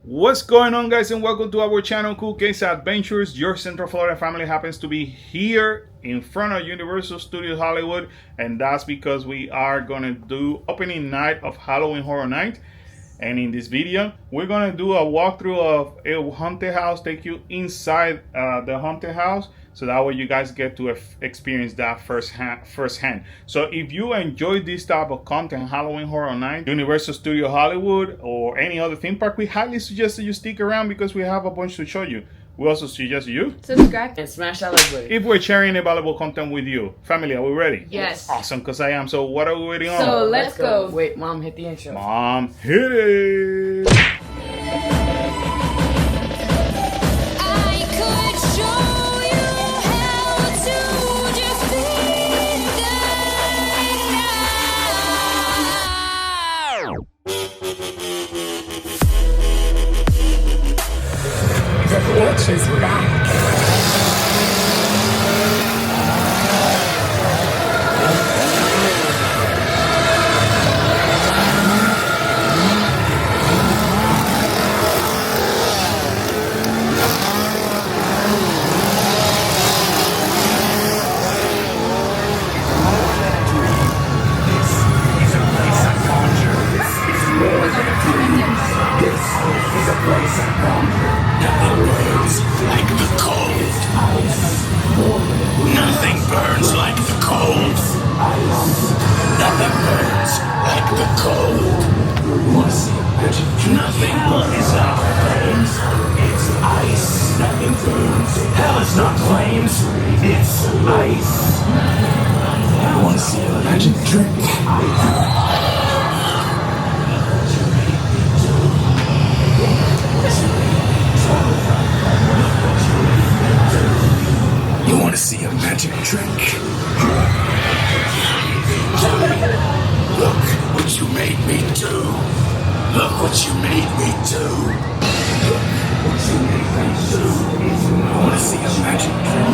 What's going on, guys, and welcome to our channel Cool Case Adventures. Your Central Florida family happens to be here in front of Universal Studios Hollywood, and that's because we are gonna do opening night of Halloween Horror Night. And in this video we're gonna do a walkthrough of a haunted house, take you inside the haunted house, so that way you guys get to experience that firsthand. So if you enjoy this type of content, Halloween Horror Night, Universal Studio Hollywood, or any other theme park, we highly suggest that you stick around because we have a bunch to show you. We also suggest you subscribe and smash that like button if we're sharing available content with you. Family, are we ready? Yes. Awesome, because I am. So what are we waiting on? So let's go. Wait, Mom, hit the intro. Mom, hit it! The witch is back. Nothing burns like the cold. Nothing burns like the cold. Nothing burns like flames. It's ice. Nothing burns. Hell is not flames. It's ice. I want to see a magic trick. You want to see a magic trick? Look what you made me do. Look what you made me do. Look what you made me do. I want to see a magic trick.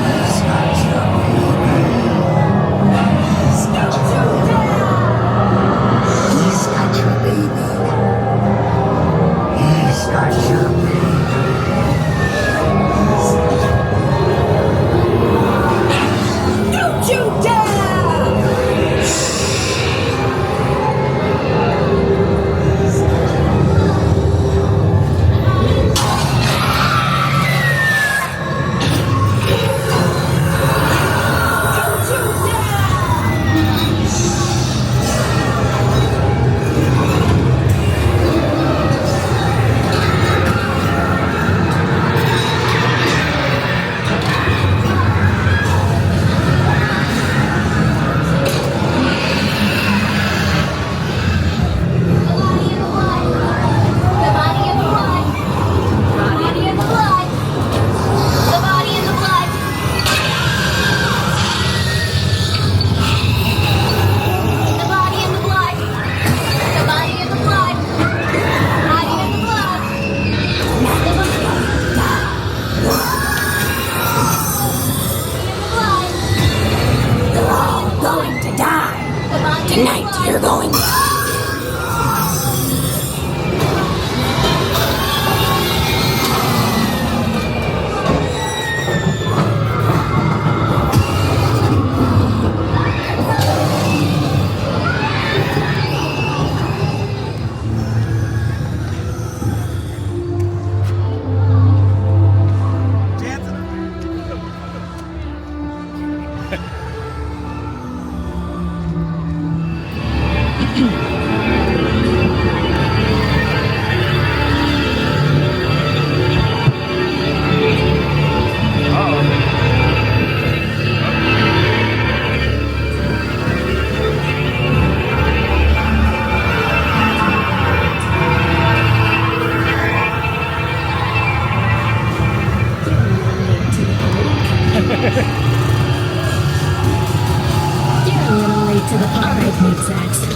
He's got your baby. He's got your baby. Tonight, you're going.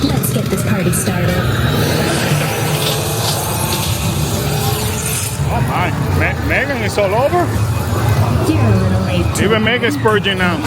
Let's get this party started. Oh my, Megan is all over? You're a little late. Even Megan's purging now.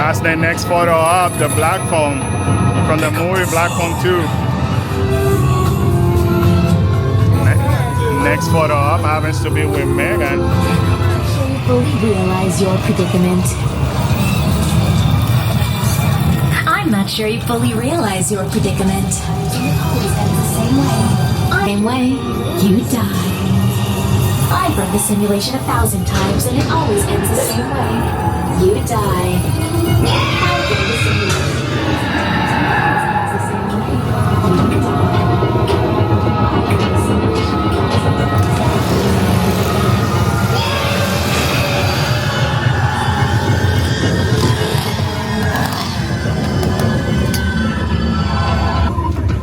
That's the next photo up, the Black Phone from the movie Black Phone 2. Next photo up happens to be with Megan. Fully realize your predicament. I'm not sure you fully realize your predicament. It always ends the same way. Same way, you die. I've run the simulation 1,000 times and it always ends the same way. You die. I've run the simulation 1,000 times and it always ends the same way.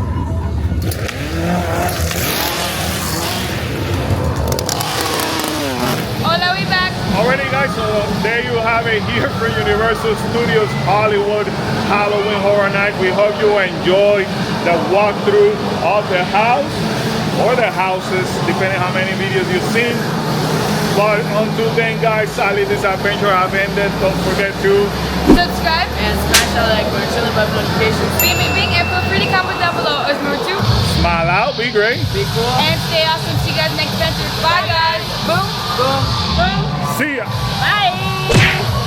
You Alrighty guys, so there you have it here for Universal Studios Hollywood Halloween Horror Night. We hope you enjoyed the walkthrough of the house or the houses, depending how many videos you've seen. But until then guys, sadly this adventure have ended. Don't forget to subscribe and smash that like button, turn the bell notifications. Being and feel free to comment down below. Osmo 2. smile out, be great, Be cool, and stay awesome. See you guys next adventure. Bye guys. Boom, boom, boom. see ya. Bye.